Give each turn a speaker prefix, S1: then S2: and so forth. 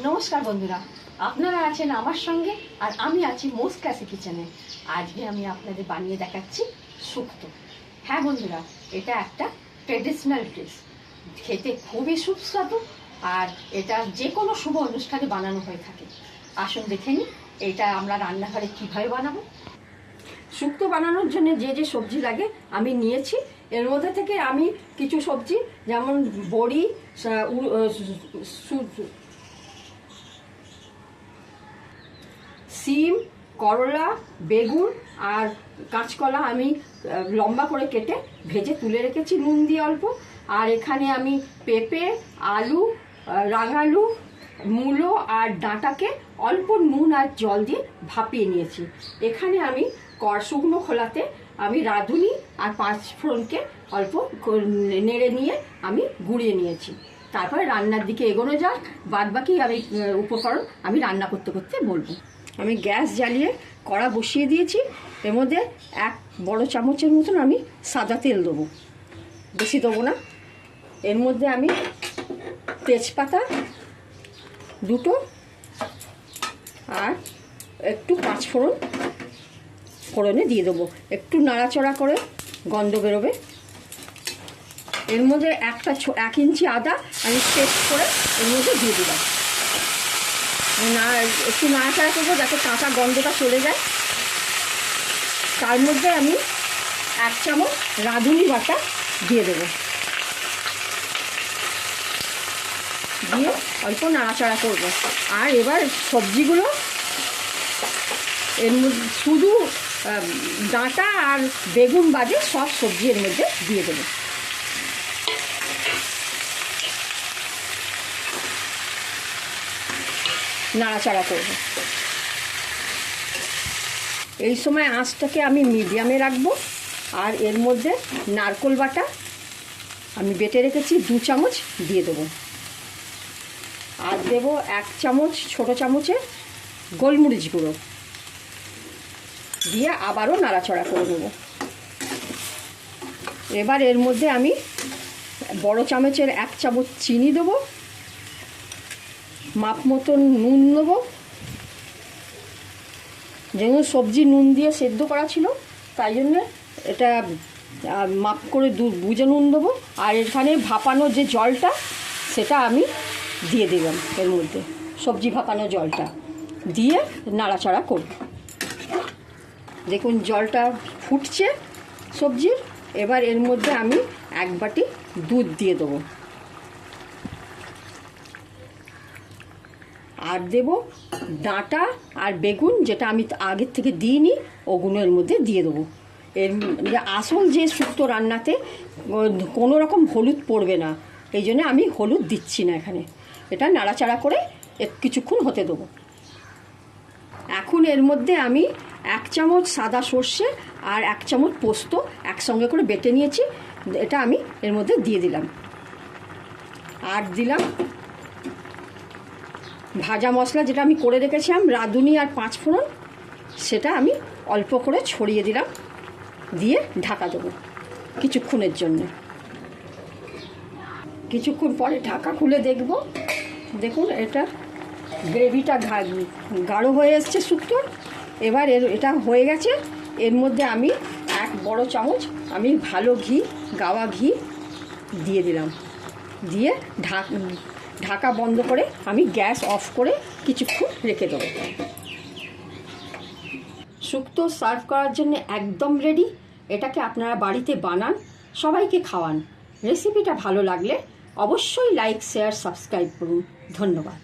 S1: নমস্কার বন্ধুরা, আপনারা আছেন আমার সঙ্গে আর আমি আছি মোস্ট ক্লাসিক কিচেনে। আজকে আমি আপনাদের বানিয়ে দেখাচ্ছি শুক্তো। হ্যাঁ বন্ধুরা, এটা একটা ট্রেডিশনাল ডিশ, খেতে খুবই সুস্বাদু আর এটা যে কোনো শুভ অনুষ্ঠানে বানানো হয়ে থাকে। আসুন দেখে নিই এটা আমরা রান্নাঘরে কীভাবে বানাবো। শুক্তো বানানোর জন্য যে যে সবজি লাগে আমি নিয়েছি। এর মধ্যে থেকে আমি কিছু সবজি যেমন বড়ি, সিম, করলা, বেগুন আর কাঁচকলা আমি লম্বা করে কেটে ভেজে তুলে রেখেছি নুন দিয়ে অল্প। আর এখানে আমি পেঁপে, আলু, রাঙালু, মূলো আর ডাঁটাকে অল্প নুন আর জল দিয়ে ভাপিয়ে নিয়েছি। এখানে আমি শুকনো খোলাতে আমি রাঁধুনি আর পাঁচফোড়নকে অল্প নেড়ে নিয়ে আমি গুঁড়িয়ে নিয়েছি। তারপরে রান্নার দিকে এগোনো যাক, বাদবাকি আমি উপকরণ আমি রান্না করতে করতে বলবো। আমি গ্যাস জ্বালিয়ে কড়া বসিয়ে দিয়েছি। এর মধ্যে 1 বড় চামচের মতন আমি সাদা তেল দেবো, বেশি দেবো না। এর মধ্যে আমি তেজপাতা 2টো আর একটু পাঁচফোড়ন ফোড়নে দিয়ে দেবো। একটু নাড়াচড়া করে গন্ধ বেরোবে। এর মধ্যে 1 ইঞ্চি আদা আমি পেস্ট করে এর মধ্যে দিয়ে দিলাম। একটু নাড়াচাড়া করবো যাতে কাঁচা গন্ধটা চলে যায়। তার মধ্যে আমি 1 চামচ রাঁধুনি বাটা দিয়ে দেবো, দিয়ে অল্প নাড়াচাড়া করবো। আর এবার সবজিগুলো এর মধ্যে শুধু ডাঁটা আর বেগুন বাদে সব সবজি এর মধ্যে দিয়ে দেবো। নাড়াচাড়া করব। এই সময় আঁচটাকে আমি মিডিয়ামে রাখবো। আর এর মধ্যে নারকেল বাটা আমি বেটে রেখেছি 2 চামচ দিয়ে দেবো। আর দেবো 1 চামচ ছোটো চামচের গোলমরিচ গুঁড়ো দিয়ে আবারও নাড়াচাড়া করে দেবো। এবার এর মধ্যে আমি বড় চামচের 1 চামচ চিনি দেবো, মাপ মতন নুন দেবো। যেমন সবজি নুন দিয়ে সেদ্ধ করা ছিল তাই জন্য এটা মাপ করে বুঝে নুন দেবো। আর এখানে ভাপানো যে জলটা সেটা আমি দিয়ে দিলাম এর মধ্যে, সবজি ভাপানো জলটা দিয়ে নাড়াচাড়া করব। দেখুন জলটা ফুটছে সবজির। এবার এর মধ্যে আমি 1 বাটি দুধ দিয়ে দেবো। আর দেব ডাঁটা আর বেগুন, যেটা আমি আগের থেকে দিইনি, ওগুলো এর মধ্যে দিয়ে দেবো। এর আসল যে শুক্তো রান্নাতে কোনো রকম হলুদ পড়বে না, এই জন্য আমি হলুদ দিচ্ছি না এখানে। এটা নাড়াচাড়া করে কিছুক্ষণ হতে দেবো। এখন এর মধ্যে আমি 1 চামচ সাদা সর্ষে আর 1 চামচ পোস্ত একসঙ্গে করে বেটে নিয়েছি, এটা আমি এর মধ্যে দিয়ে দিলাম। আর দিলাম ভাজা মশলা যেটা আমি করে রেখেছিলাম, রাঁধুনি আর পাঁচফোড়ন, সেটা আমি অল্প করে ছড়িয়ে দিলাম, দিয়ে ঢাকা দেবো কিছুক্ষণের জন্য। কিছুক্ষণ পরে ঢাকা খুলে দেখব। দেখুন এটা গ্রেভিটা গাঢ় হয়ে এসছে শুক্তোর। এবার এটা হয়ে গেছে। এর মধ্যে আমি 1 বড় চামচ আমি ভালো ঘি, গাওয়া ঘি দিয়ে দিলাম, দিয়ে ঢাকা বন্ধ করে আমি গ্যাস অফ করে কিছুক্ষণ রেখে দেবো। শুক্তো সার্ভ করার জন্য একদম রেডি। এটাকে আপনারা বাড়িতে বানান, সবাইকে খাওয়ান। রেসিপিটা ভালো লাগলে অবশ্যই লাইক, শেয়ার, সাবস্ক্রাইব করুন। ধন্যবাদ।